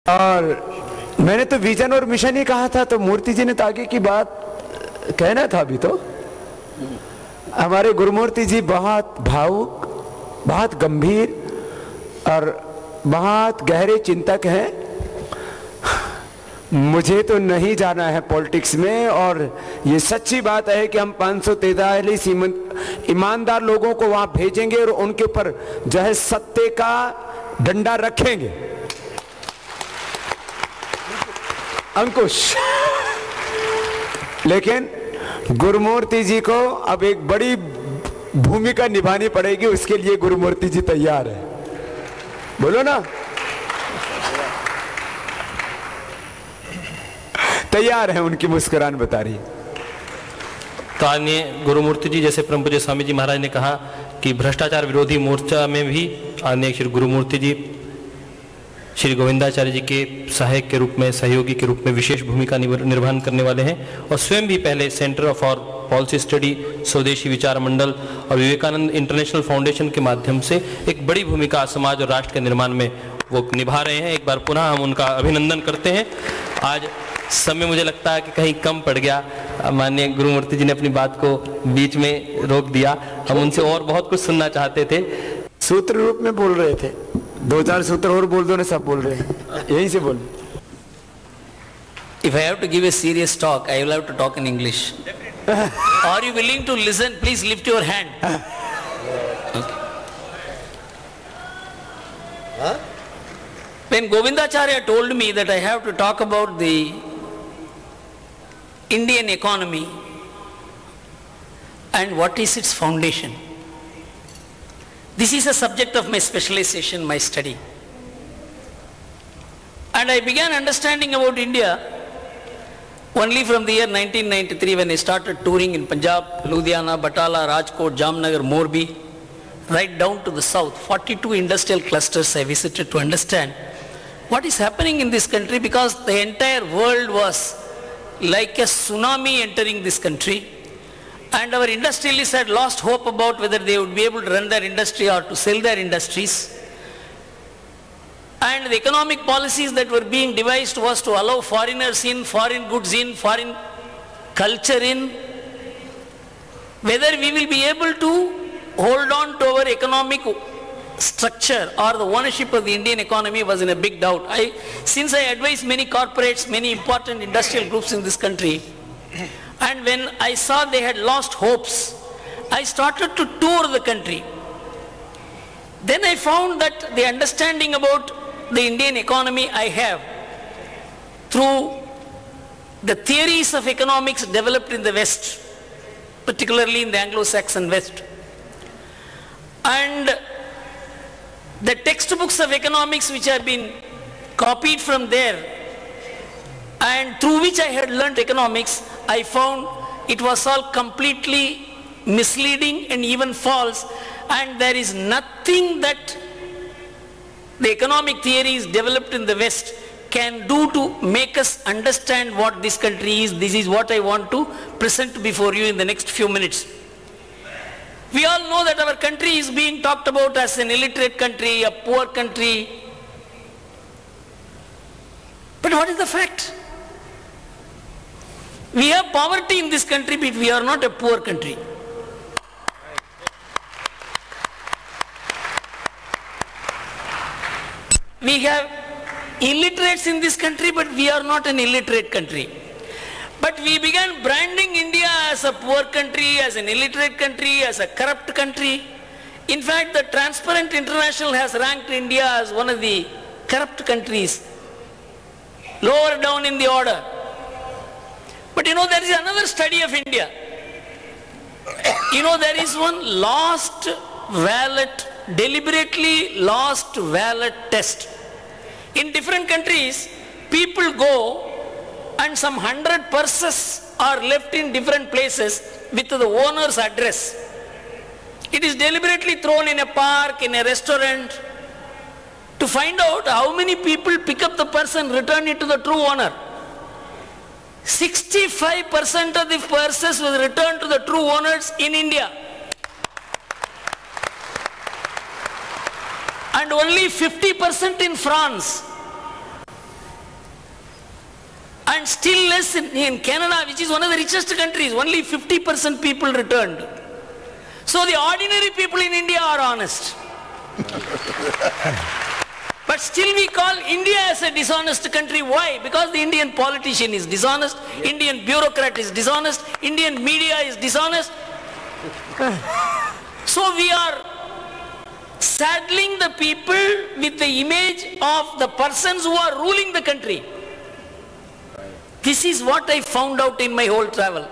और मैंने तो विजन और मिशन ही कहा था, तो मूर्ति जी ने तो आगे की बात कहना था। अभी तो हमारे गुरुमूर्ति जी बहुत भावुक, बहुत गंभीर और बहुत गहरे चिंतक हैं। मुझे तो नहीं जाना है पॉलिटिक्स में, और ये सच्ची बात है कि हम 543 ईमानदार लोगों को वहां भेजेंगे और उनके ऊपर जो है सत्य का डंडा रखेंगे, अंकुश। लेकिन गुरुमूर्ति जी को अब एक बड़ी भूमिका निभानी पड़ेगी, उसके लिए गुरुमूर्ति जी तैयार है। बोलो ना, तैयार है, उनकी मुस्कुराहट बता रही है। तो आदरणीय गुरुमूर्ति जी, जैसे परम पूज्य स्वामी जी महाराज ने कहा कि भ्रष्टाचार विरोधी मोर्चा में भी आदरणीय श्री गुरुमूर्ति जी श्री गोविंदाचार्य जी के सहायक के रूप में, सहयोगी के रूप में विशेष भूमिका निर्वहन करने वाले हैं, और स्वयं भी पहले सेंटर फॉर पॉलिसी स्टडी, स्वदेशी विचार मंडल और विवेकानंद इंटरनेशनल फाउंडेशन के माध्यम से एक बड़ी भूमिका समाज और राष्ट्र के निर्माण में वो निभा रहे हैं। एक बार पुनः हम उनका अभिनंदन करते हैं। आज समय मुझे लगता है कि कहीं कम पड़ गया, माननीय गुरुमूर्ति जी ने अपनी बात को बीच में रोक दिया। हम उनसे और बहुत कुछ सुनना चाहते थे। सूत्र रूप में बोल रहे थे, 2-4 सूत्र और बोल दो ना, सब बोल रहे हैं, यहीं से बोल। If I have to give a serious talk, I will have to talk in English. Are you willing to listen? Please lift your hand. Okay. When Govindacharya told me that I have to talk about the Indian economy and what is its foundation, this is a subject of my specialization, my study. And I began understanding about India only from the year 1993, when I started touring in Punjab, Ludhiana, Batala, Rajkot, Jamnagar, Morbi, right down to the south. 42 industrial clusters I visited to understand what is happening in this country, because the entire world was like a tsunami entering this country. And our industrialists had lost hope about whether they would be able to run their industry or to sell their industries. And the economic policies that were being devised was to allow foreigners in, foreign goods in, foreign culture in. Whether we will be able to hold on to our economic structure or the ownership of the Indian economy was in a big doubt. Since I advise many corporates, many important industrial groups in this country, and when I saw they had lost hopes, I started to tour the country. Then I found that the understanding about the Indian economy I have through the theories of economics developed in the West, particularly in the Anglo-Saxon West, and the textbooks of economics which have been copied from there and through which I had learnt economics, I found it was all completely misleading and even false, and there is nothing that the economic theories developed in the West can do to make us understand what this country is. This is what I want to present before you in the next few minutes. We all know that our country is being talked about as an illiterate country, a poor country. But what is the fact? We have poverty in this country, but we are not a poor country. We have illiterates in this country, but we are not an illiterate country. But we began branding India as a poor country, as an illiterate country, as a corrupt country. In fact, the Transparent International has ranked India as one of the corrupt countries, lower down in the order. But you know, there is another study of India. You know, there is one lost ballot, deliberately lost ballot test. In different countries, people go and some 100 purses are left in different places with the owner's address. It is deliberately thrown in a park, in a restaurant, to find out how many people pick up the purse and return it to the true owner. 65% of the purses was returned to the true owners in India. And only 50% in France. And still less in Canada, which is one of the richest countries, only 50% people returned. So the ordinary people in India are honest. But still we call India as a dishonest country. Why? Because the Indian politician is dishonest, Indian bureaucrat is dishonest, Indian media is dishonest. So we are saddling the people with the image of the persons who are ruling the country. This is what I found out in my whole travel.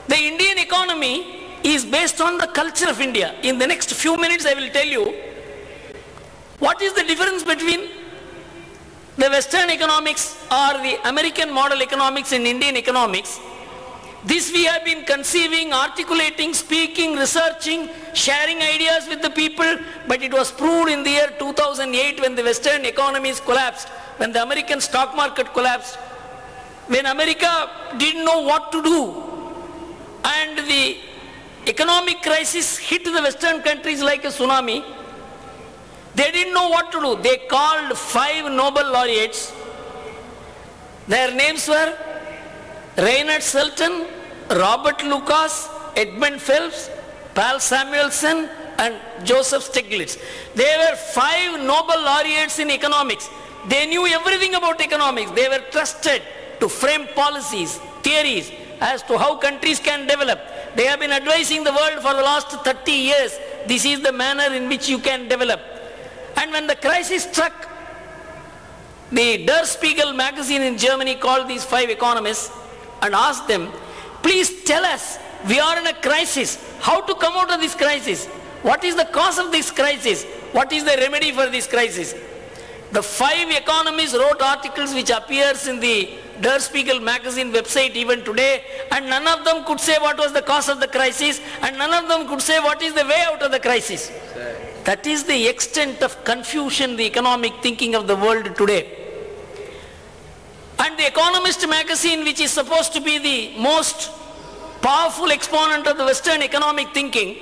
The Indian economy is based on the culture of India. In the next few minutes I will tell you what is the difference between the Western economics or the American model economics and Indian economics. This we have been conceiving, articulating, speaking, researching, sharing ideas with the people, but it was proved in the year 2008 when the Western economies collapsed, when the American stock market collapsed, when America didn't know what to do, and the economic crisis hit the Western countries like a tsunami. They didn't know what to do. They called 5 Nobel laureates. Their names were Reinhard Selten, Robert Lucas, Edmund Phelps, Paul Samuelson, and Joseph Stiglitz. They were 5 Nobel laureates in economics. They knew everything about economics. They were trusted to frame policies, theories as to how countries can develop. They have been advising the world for the last 30 years. This is the manner in which you can develop. And when the crisis struck, the Der Spiegel magazine in Germany called these 5 economists and asked them, please tell us, we are in a crisis, how to come out of this crisis? What is the cause of this crisis? What is the remedy for this crisis? The 5 economists wrote articles which appears in the Der Spiegel magazine website even today, and none of them could say what was the cause of the crisis, and none of them could say what is the way out of the crisis. That is the extent of confusion, the economic thinking of the world today. And the Economist magazine, which is supposed to be the most powerful exponent of the Western economic thinking,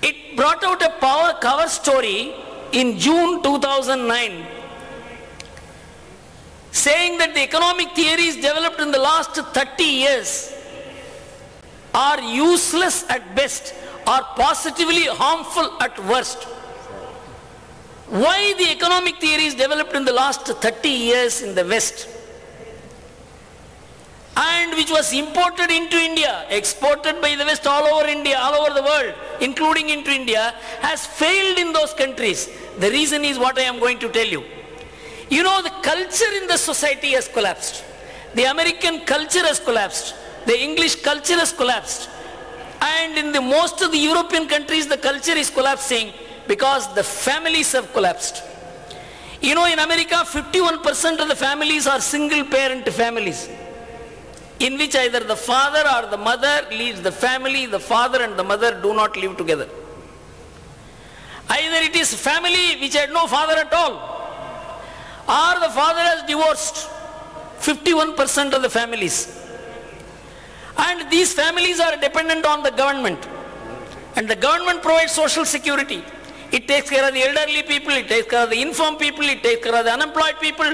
it brought out a cover story in June 2009 saying that the economic theories developed in the last 30 years are useless at best or positively harmful at worst. Why the economic theories developed in the last 30 years in the West and which was imported into India, exported by the West all over India, all over the world, including into India, has failed in those countries. The reason is what I am going to tell you. You know, the culture in the society has collapsed. The American culture has collapsed. The English culture has collapsed. And in the most of the European countries, the culture is collapsing because the families have collapsed. You know, in America, 51% of the families are single parent families, in which either the father or the mother leads the family, the father and the mother do not live together. Either it is family which had no father at all, or the father has divorced, 51% of the families. And these families are dependent on the government. And the government provides social security. It takes care of the elderly people, it takes care of the infirm people, it takes care of the unemployed people.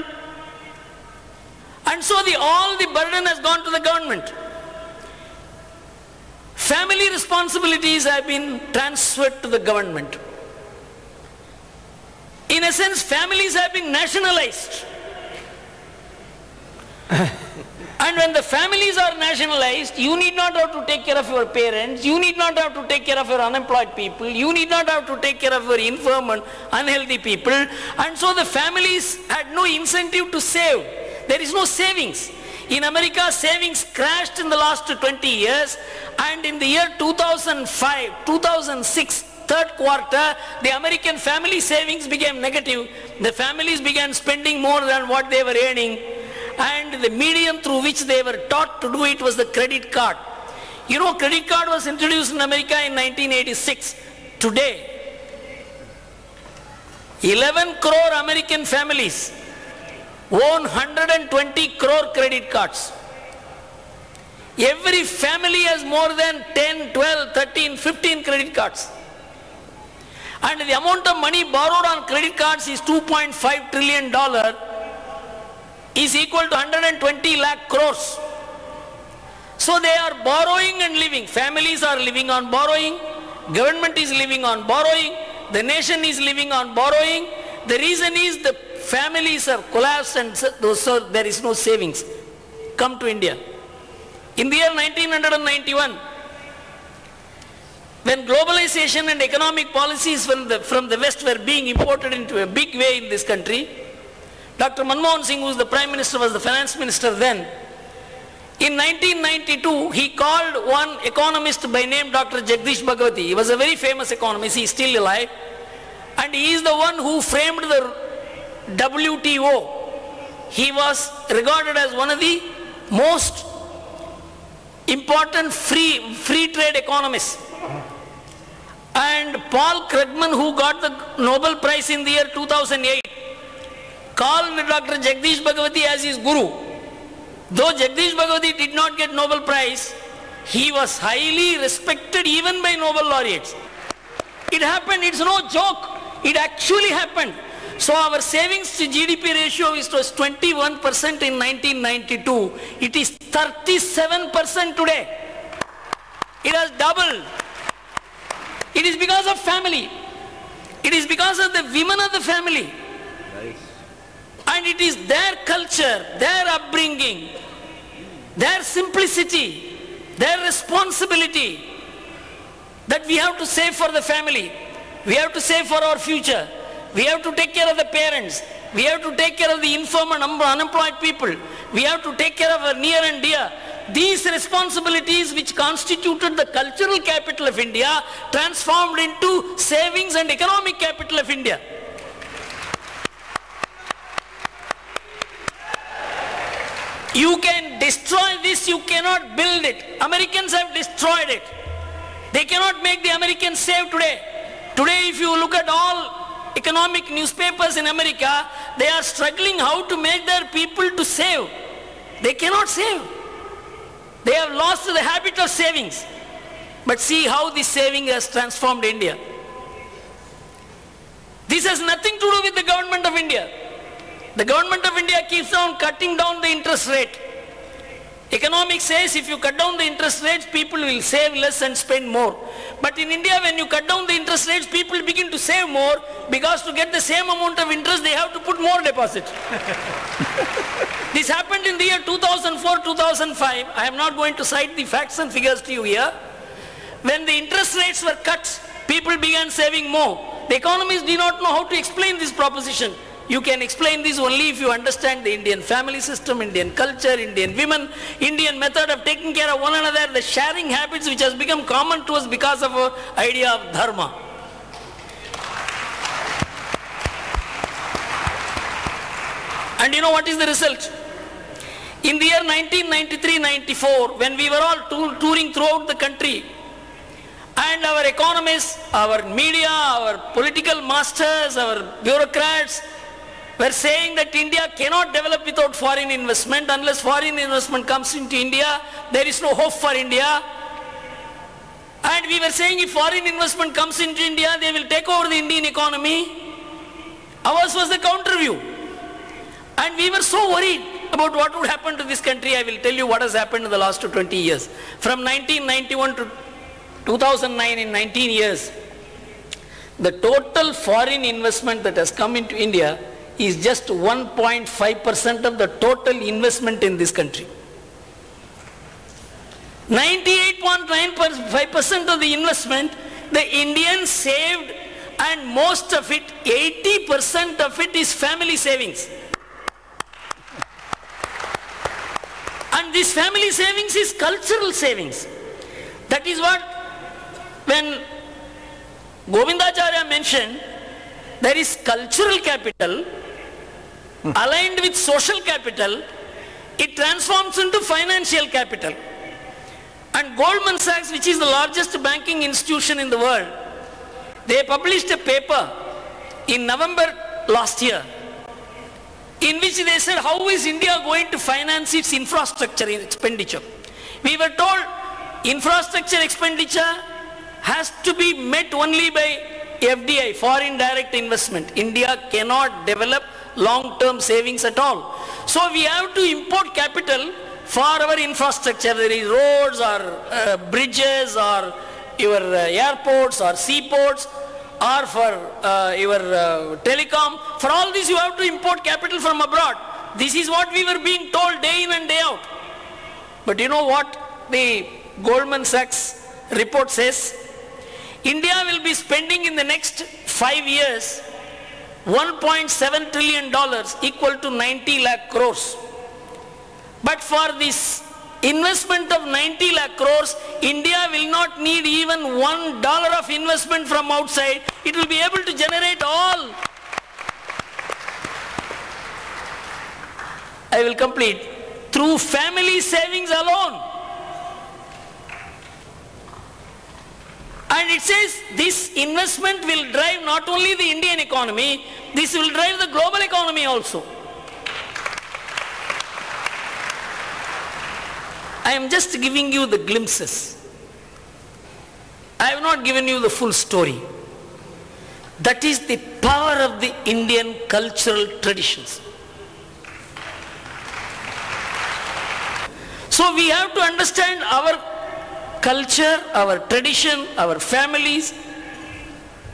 And so all the burden has gone to the government. Family responsibilities have been transferred to the government. In a sense, families have been nationalized. And when the families are nationalized, you need not have to take care of your parents, you need not have to take care of your unemployed people, you need not have to take care of your infirm and unhealthy people. And so the families had no incentive to save. There is no savings. In America, savings crashed in the last 20 years, and in the year 2005, 2006, third quarter, the American family savings became negative. The families began spending more than what they were earning, and the medium through which they were taught to do it was the credit card. You know, credit card was introduced in America in 1986. Today, 11 crore American families own 120 crore credit cards. Every family has more than 10, 12, 13, 15 credit cards. And the amount of money borrowed on credit cards is $2.5 trillion. is equal to 120 lakh crores. So they are borrowing and living. Families are living on borrowing. Government is living on borrowing. The nation is living on borrowing. The reason is the families are collapsed and so there is no savings. Come to India. In the year 1991, when globalization and economic policies from the West were being imported into a big way in this country, Dr. Manmohan Singh, who was the Prime Minister, was the Finance Minister then. In 1992, he called one economist by name Dr. Jagdish Bhagwati. He was a very famous economist. He is still alive. And he is the one who framed the WTO. He was regarded as one of the most important free trade economists. And Paul Krugman, who got the Nobel Prize in the year 2008, called Dr. Jagdish Bhagwati as his guru. Though Jagdish Bhagwati did not get Nobel Prize, he was highly respected even by Nobel laureates. It happened, it's no joke. It actually happened. So our savings to GDP ratio was 21% in 1992. It is 37% today. It has doubled. It is because of family. It is because of the women of the family. Nice. And it is their culture, their upbringing, their simplicity, their responsibility that we have to save for the family. We have to save for our future. We have to take care of the parents. We have to take care of the infirm and unemployed people. We have to take care of our near and dear. These responsibilities which constituted the cultural capital of India transformed into savings and economic capital of India. You can destroy this, you cannot build it. Americans have destroyed it. They cannot make the Americans save today. Today, if you look at all economic newspapers in America, they are struggling how to make their people to save. They cannot save. They have lost the habit of savings. But see how this saving has transformed India. This has nothing to do with the government of India. The government of India keeps on cutting down the interest rate. Economics says if you cut down the interest rates, people will save less and spend more. But in India, when you cut down the interest rates, people begin to save more because to get the same amount of interest, they have to put more deposit. This happened in the year 2004-2005. I am not going to cite the facts and figures to you here. When the interest rates were cut, people began saving more. The economists do not know how to explain this proposition. You can explain this only if you understand the Indian family system, Indian culture, Indian women, Indian method of taking care of one another, the sharing habits which has become common to us because of our idea of dharma. And you know what is the result? In the year 1993-94, when we were all touring throughout the country, and our economists, our media, our political masters, our bureaucrats were saying that India cannot develop without foreign investment. Unless foreign investment comes into India, there is no hope for India. And we were saying if foreign investment comes into India, they will take over the Indian economy. Ours was the counter view. And we were so worried about what would happen to this country. I will tell you what has happened in the last 20 years. From 1991 to 2009, in 19 years, the total foreign investment that has come into India is just 1.5% of the total investment in this country. 98.95% of the investment the Indians saved, and most of it, 80% of it is family savings. And this family savings is cultural savings. That is what, when Govindacharya mentioned, there is cultural capital aligned with social capital, it transforms into financial capital. And Goldman Sachs, which is the largest banking institution in the world, they published a paper in November last year in which they said, how is India going to finance its infrastructure expenditure? We were told infrastructure expenditure has to be met only by FDI, foreign direct investment. India cannot develop long-term savings at all. So we have to import capital for our infrastructure, there is roads or bridges or your airports or seaports, or for your telecom. For all this you have to import capital from abroad. This is what we were being told day in and day out. But you know what the Goldman Sachs report says? India will be spending in the next 5 years $1.7 trillion, equal to 90 lakh crores. But for this investment of 90 lakh crores, India will not need even $1 of investment from outside. It will be able to generate all. I will complete. Through family savings alone. And it says this investment will drive not only the Indian economy, this will drive the global economy also. I am just giving you the glimpses. I have not given you the full story. That is the power of the Indian cultural traditions. So we have to understand our culture, our tradition, our families,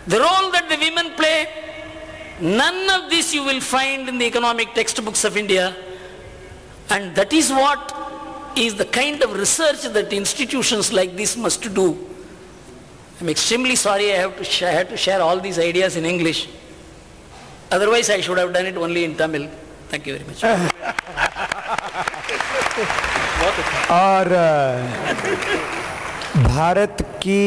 the role that the women play. None of this you will find in the economic textbooks of India. And that is what is the kind of research that institutions like this must do. I'm extremely sorry I had to share all these ideas in English. Otherwise I should have done it only in Tamil. Thank you very much. और भारत की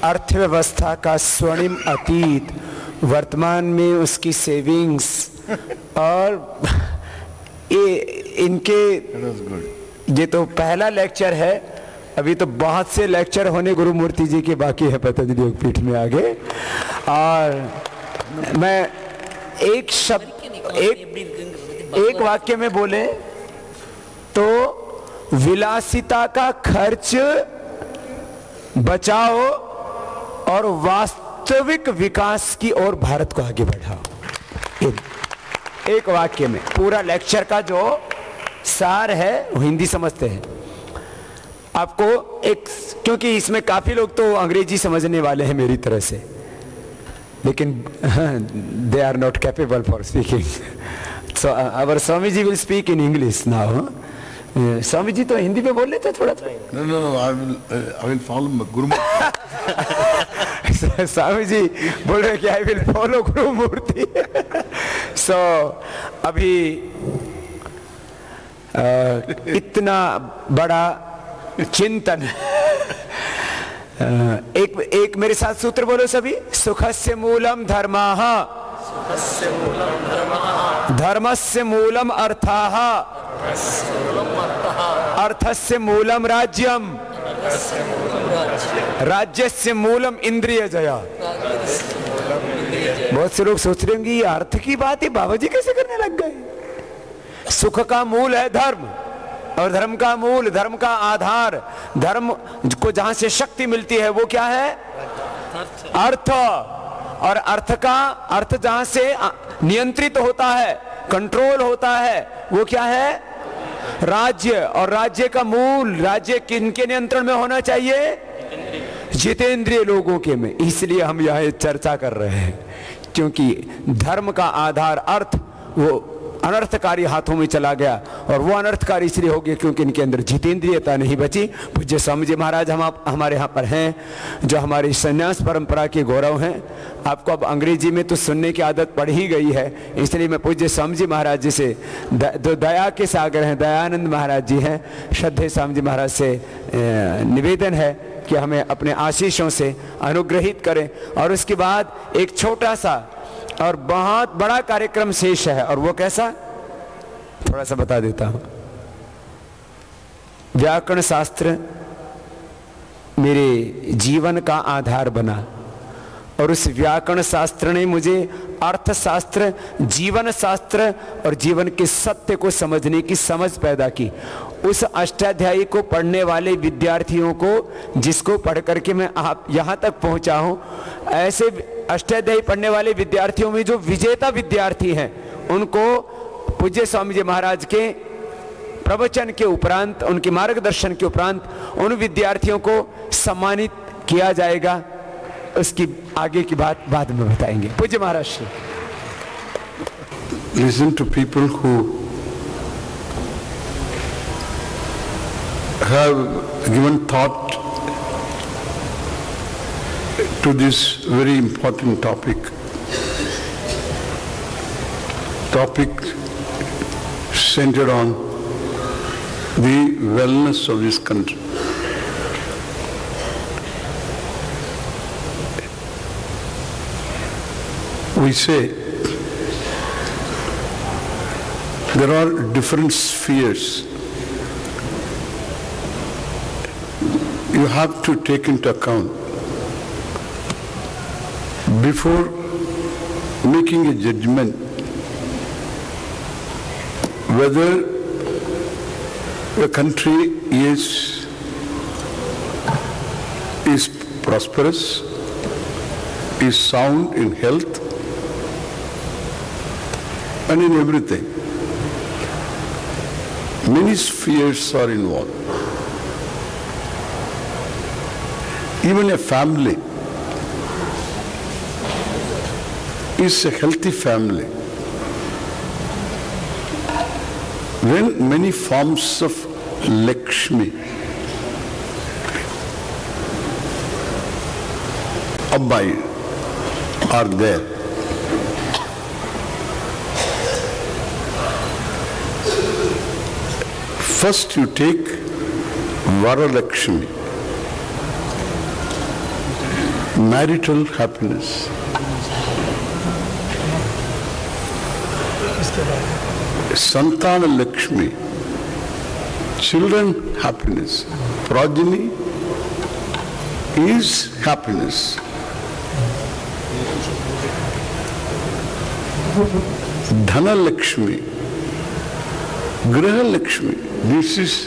अर्थव्यवस्था का स्वर्णिम अतीत, वर्तमान में उसकी savings और इनके, ये तो पहला लेक्चर है, अभी तो बहुत से लेक्चर होने गुरुमूर्ति जी के बाकी है पतंजलि योगपीठ में आगे। और मैं एक शब्द एक वाक्य में बोले तो विलासिता का खर्च बचाओ और वास्तविक विकास की ओर भारत को आगे बढ़ाओ। एक वाक्य में पूरा लेक्चर का जो सार है वो हिंदी समझते हैं आपको एक, क्योंकि इसमें काफी लोग तो अंग्रेजी समझने वाले हैं मेरी तरह से, लेकिन they are not capable for speaking. So our Swami ji will speak in English now. Swami ji तो हिंदी में बोल लेते थोड़ा थोड़ा। No, I will follow Gurumurthy. Swami ji बोल रहे कि आई विल फॉलो गुरुमूर्ति। सो अभी इतना बड़ा चिंतन, एक मेरे साथ सूत्र बोलो सभी। सुखस्य मूलम धर्मः, धर्मस्य मूलम अर्थः, अर्थस्य मूलम राज्यम, राज्यस्य मूलम इंद्रियजया। बहुत से लोग सोच रहे होंगे ये अर्थ की बात है बाबा जी कैसे करने लग गए। सुख का मूल है धर्म, और धर्म का मूल, धर्म का आधार, धर्म को जहां से शक्ति मिलती है वो क्या है? अर्थ। और अर्थ जहां से नियंत्रित होता है, कंट्रोल होता है, वो क्या है? राज्य। और राज्य का मूल, राज्य किनके नियंत्रण में होना चाहिए? जितेंद्रिय लोगों के में। इसलिए हम यह चर्चा कर रहे हैं, क्योंकि धर्म का आधार अर्थ वो अनर्थकारी हाथों में चला गया, और वो अनर्थकारी इसलिए हो गया क्योंकि इनके अंदर जितेंद्रियता नहीं बची। पूज्य स्वामी जी महाराज हमारे यहाँ पर हैं, जो हमारी संन्यास परंपरा के गौरव हैं। आपको अब अंग्रेजी में तो सुनने की आदत पड़ ही गई है, इसलिए मैं पूज्य स्वामी जी महाराज जी से, जो दया के सागर हैं, दयानंद महाराज जी हैं, श्रद्धेय स्वामी जी महाराज से निवेदन है कि हमें अपने आशीषों से अनुग्रहित करें। और उसके बाद एक छोटा सा और बहुत बड़ा कार्यक्रम शेष है, और वो कैसा, थोड़ा सा बता देता हूं। व्याकरण शास्त्र मेरे जीवन का आधार बना, और उस व्याकरण शास्त्र ने मुझे अर्थशास्त्र, जीवन शास्त्र और जीवन के सत्य को समझने की समझ पैदा की। उस अष्टाध्यायी को पढ़ने वाले विद्यार्थियों को, जिसको पढ़ करके मैं आप यहाँ तक पहुँचा हूँ, ऐसे अष्टाध्यायी पढ़ने वाले विद्यार्थियों में जो विजेता विद्यार्थी हैं उनको पूज्य स्वामी जी महाराज के प्रवचन के उपरांत, उनके मार्गदर्शन के उपरांत उन विद्यार्थियों को सम्मानित किया जाएगा। उसकी आगे की बात बाद में बताएंगे। पूज्य महाराज Shri. Listen to people who have given thought to this very important topic. Topic centered on the wellness of this country. We say there are different spheres. You have to take into account before making a judgment whether a country is prosperous, is sound in health and in everything. Many spheres are involved. Even a family is a healthy family when many forms of Lakshmi abide are there. First you take Varalakshmi, marital happiness. Santana Lakshmi, children happiness. Progeny is happiness. Dhana Lakshmi, Graha Lakshmi. This is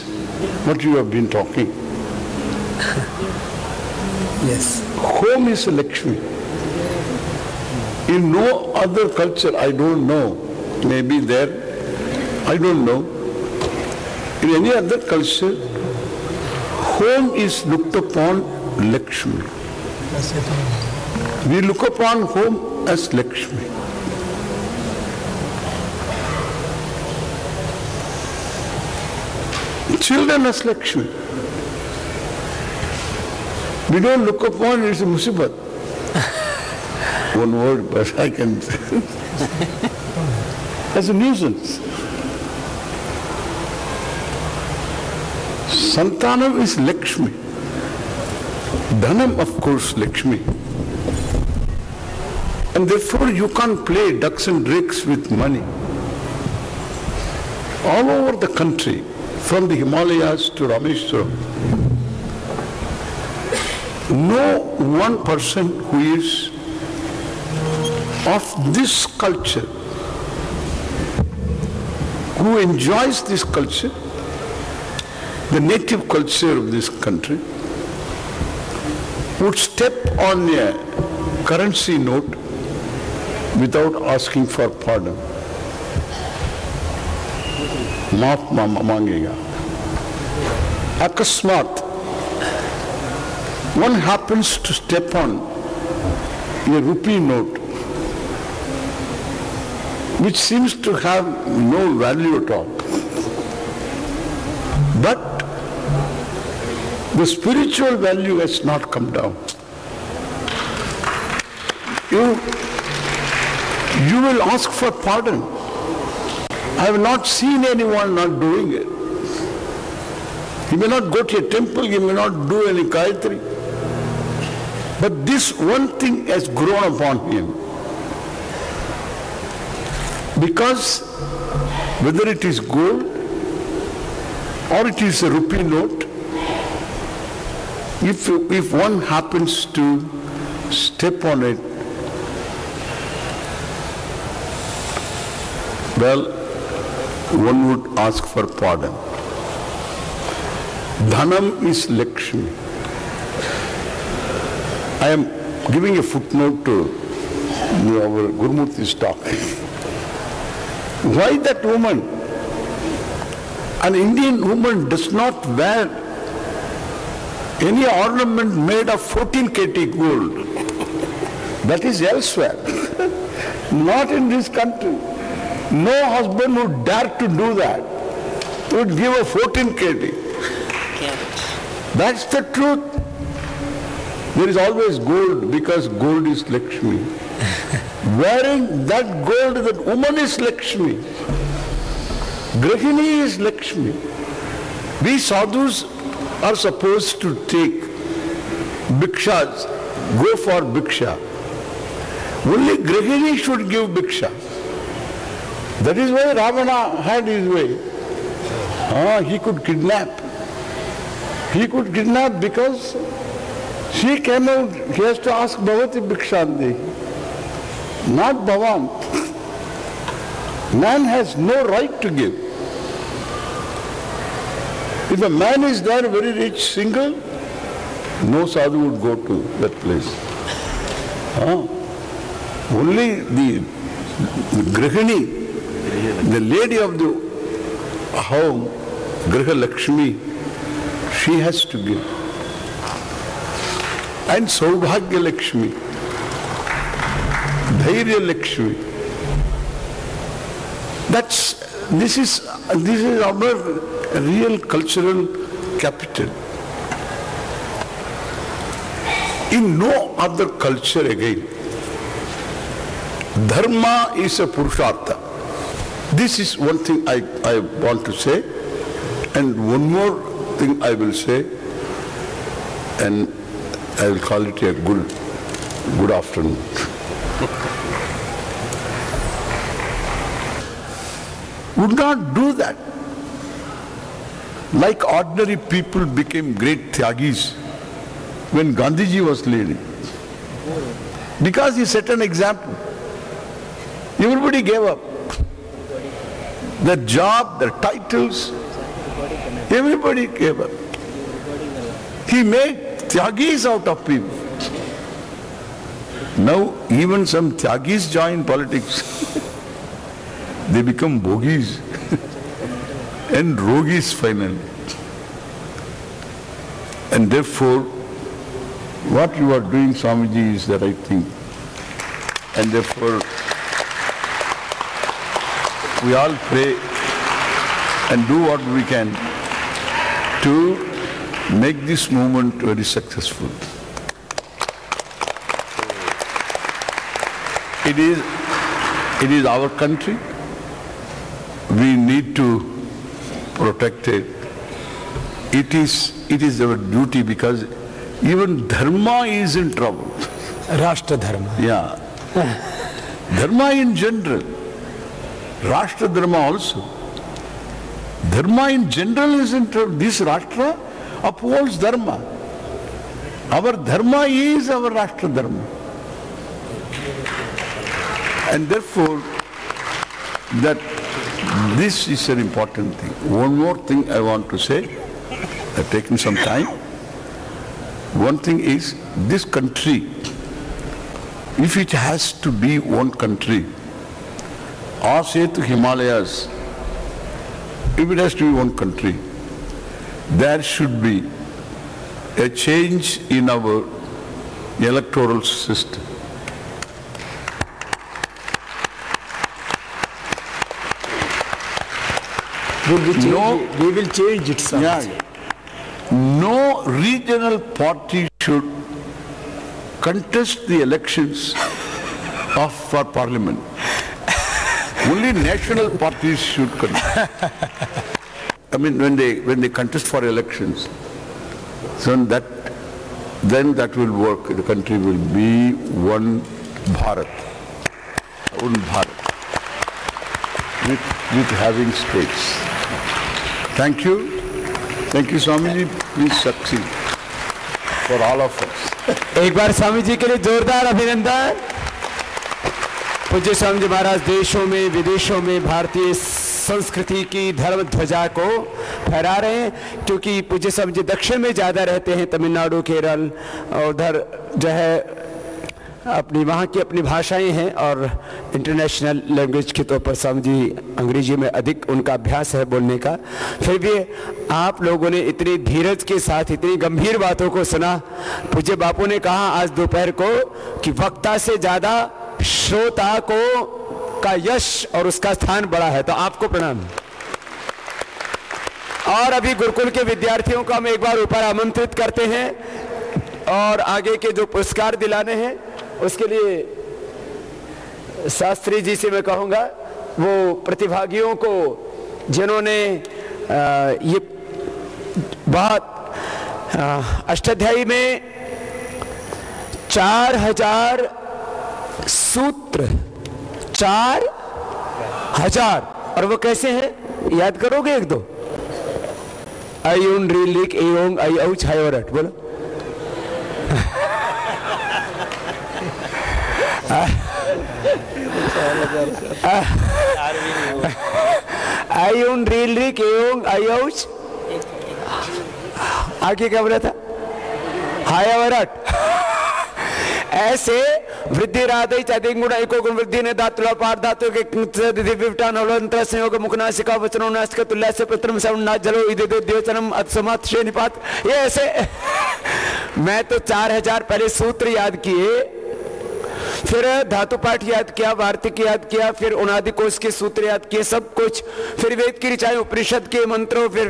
what you have been talking. Yes. Home is a Lakshmi. In no other culture, I don't know, maybe there, I don't know. In any other culture, home is looked upon Lakshmi. We look upon home as Lakshmi. Children as Lakshmi. We don't look upon it as a musibat. One word, but I can say. As a nuisance. Santanam is Lakshmi. Dhanam, of course, Lakshmi. And therefore you can't play ducks and drakes with money. All over the country, from the Himalayas to Rameshwaram, no one person who is of this culture, who enjoys this culture, the native culture of this country, would step on a currency note without asking for pardon. Maaf mangega. Akasmat, one happens to step on a rupee note, which seems to have no value at all. But the spiritual value has not come down. You will ask for pardon. I have not seen anyone not doing it. He may not go to a temple, he may not do any Gayatri. But this one thing has grown upon him. Because whether it is gold or it is a rupee note, if one happens to step on it, well, one would ask for pardon. Dhanam is Lakshmi. I am giving a footnote to our Gurumurti's talk. Why that woman? An Indian woman does not wear any ornament made of 14 kt gold. That is elsewhere. Not in this country. No husband would dare to do that. Would give a 14 kt. That's the truth. There is always gold because gold is Lakshmi. Wearing that gold, that woman is Lakshmi. Grahini is Lakshmi. We sadhus are supposed to take bhikshas, go for bhiksha. Only Grahini should give bhiksha. That is why Ravana had his way. He could kidnap. He could kidnap because she came out, he has to ask Bhavati Bhikshandi, not Bhavan. Man has no right to give. If a man is there very rich, single, no sadhu would go to that place. Only the Grihini, the lady of the home, Griha Lakshmi, she has to give. And Saubhagya Lakshmi, Dhairya Lakshmi. This is our real cultural capital. In no other culture again, dharma is a purushartha. This is one thing I want to say, and one more thing I will say, and I will call it a good afternoon. Would not do that. Like ordinary people became great Tyagis when Gandhiji was leading. Because he set an example. Everybody gave up. Their job, their titles, everybody gave up. He made Tyagis out of people. Now even some Tyagis join politics. They become bogis and rogis finally. And therefore, what you are doing, Swamiji, is the right thing. And therefore, we all pray and do what we can to make this movement very successful. It is our country. We need to protect it. It is our duty because even dharma is in trouble. Rashtra dharma. Yeah. Dharma in general. Rashtra dharma also. Dharma in general is in trouble. This Rashtra upholds dharma. Our dharma is our Rashtra dharma. And therefore, that this is an important thing. One more thing I want to say, I've taken some time. One thing is, this country, if it has to be one country, or say to Himalayas, if it has to be one country, there should be a change in our electoral system. We will change it. Yeah. No regional party should contest the elections for parliament. Only national parties should contest. I mean, when they contest for elections, so then that will work. The country will be one Bharat, with having states. Thank you. Thank you, Swamiji. Please succeed for all of us. एक बार स्वामी जी के लिए जोरदार अभिनंदन। पूज्य स्वामी जी महाराज देशों में विदेशों में भारतीय संस्कृति की धर्म ध्वजा को फहरा रहे हैं, क्योंकि पूज्य स्वामी जी दक्षिण में ज़्यादा रहते हैं, तमिलनाडु केरल और उधर जो है अपनी वहाँ की अपनी भाषाएं हैं और इंटरनेशनल लैंग्वेज के तौर पर स्वामी जी अंग्रेजी में अधिक उनका अभ्यास है बोलने का, फिर भी आप लोगों ने इतनी धीरज के साथ इतनी गंभीर बातों को सुना। पूज्य बापू ने कहा आज दोपहर को कि वक्ता से ज़्यादा श्रोता को का यश और उसका स्थान बड़ा है, तो आपको प्रणाम। और अभी गुरुकुल के विद्यार्थियों को हम एक बार ऊपर आमंत्रित करते हैं और आगे के जो पुरस्कार दिलाने हैं उसके लिए शास्त्री जी से मैं कहूँगा वो प्रतिभागियों को जिन्होंने ये बहुत अष्टाध्यायी में 4000 सूत्र 4000 और वो कैसे हैं याद करोगे एक दो? अयुन रीलिक एयोंग अयौ छायोरट बोलो। अयुन रीलिक एयोंग अयौ आगे क्या बोला था? हायावरट। ऐसे वृद्धि राधे चदिंगुण एको गुण वृद्धि ने धातुला पाठ धातु के दिव्यविटान हलवंतर संयोग मुखनासिका वचनों नासिका तुल्य से प्रथम सवन नाच जलो इदे द्योचनम अत्समात श्रे निपात। ये ऐसे मैं तो 4000 पहले सूत्र याद किए, फिर धातु पाठ याद किया, वार्तिक याद किया, फिर उनादि कोश के सूत्र याद किए, सब कुछ, फिर वेद की ऋचाएं, उपनिषद के मंत्रों, फिर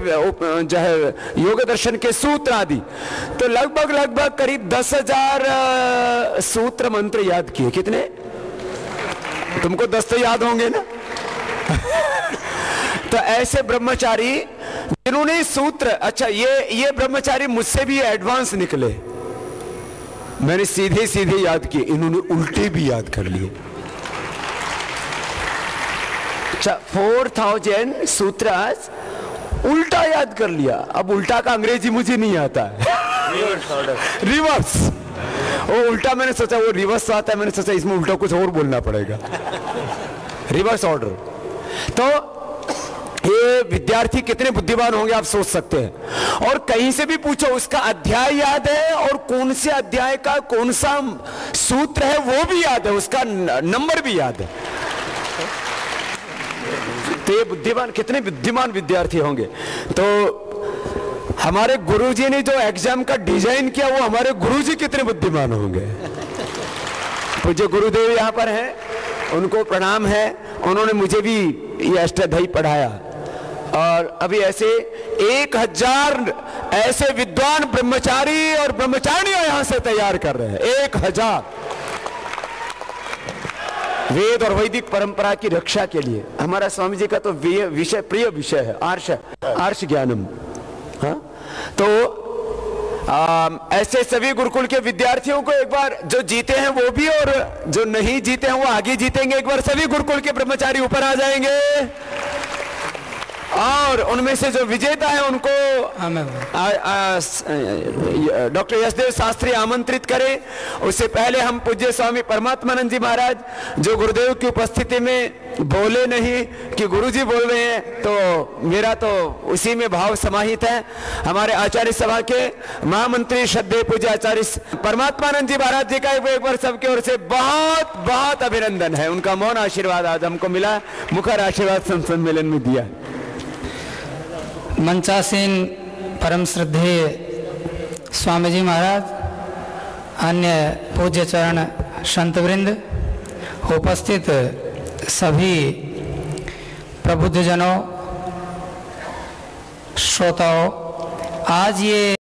जो है योग दर्शन के सूत्र आदि, तो लगभग करीब 10,000 सूत्र मंत्र याद किए। कितने? तुमको 10 तो याद होंगे ना? तो ऐसे ब्रह्मचारी जिन्होंने सूत्र, अच्छा ये ब्रह्मचारी मुझसे भी एडवांस निकले, मैंने सीधे याद किए, इन्होंने उल्टे भी याद कर लिए। अच्छा 4000 सूत्रास उल्टा याद कर लिया। अब उल्टा का अंग्रेजी मुझे नहीं आता है। रिवर्स। वो उल्टा मैंने सोचा वो रिवर्स आता है, मैंने सोचा इसमें उल्टा कुछ और बोलना पड़ेगा, रिवर्स ऑर्डर। तो ये विद्यार्थी कितने बुद्धिमान होंगे आप सोच सकते हैं। और कहीं से भी पूछो उसका अध्याय याद है और कौन से अध्याय का कौन सा सूत्र है वो भी याद है, उसका नंबर भी याद है। तो ये बुद्धिमान, कितने बुद्धिमान विद्यार्थी होंगे। तो हमारे गुरुजी ने जो एग्जाम का डिजाइन किया वो हमारे गुरुजी कितने बुद्धिमान होंगे। पूज्य गुरुदेव यहाँ पर हैं, उनको प्रणाम है, उन्होंने मुझे भी ये अष्टाध्यायी पढ़ाया। और अभी ऐसे 1000 ऐसे विद्वान ब्रह्मचारी और ब्रह्मचारियां यहां से तैयार कर रहे हैं। 1000 वेद और वैदिक परंपरा की रक्षा के लिए। हमारा स्वामी जी का तो विषय प्रिय विषय है आर्ष ज्ञानम। हाँ, तो ऐसे सभी गुरुकुल के विद्यार्थियों को एक बार, जो जीते हैं वो भी और जो नहीं जीते हैं वो आगे जीतेंगे, एक बार सभी गुरुकुल के ब्रह्मचारी ऊपर आ जाएंगे और उनमें से जो विजेता है उनको डॉक्टर यशदेव शास्त्री आमंत्रित करें। उससे पहले हम पूज्य स्वामी परमात्मानंद जी महाराज जो गुरुदेव की उपस्थिति में बोले नहीं कि गुरुजी बोल रहे हैं, तो मेरा तो उसी में भाव समाहित है। हमारे आचार्य सभा के महामंत्री श्रद्धेय पूज्य आचार्य परमात्मानंद जी महाराज जी का एक बार सबके ओर से बहुत बहुत अभिनंदन है। उनका मौन आशीर्वाद आज हमको मिला, मुखर आशीर्वाद सम्मेलन में दिया। मंचासीन परम श्रद्धेय स्वामी जी महाराज, अन्य पूज्य चरण संतवृंद, उपस्थित सभी प्रबुद्धजनों, श्रोताओं, आज ये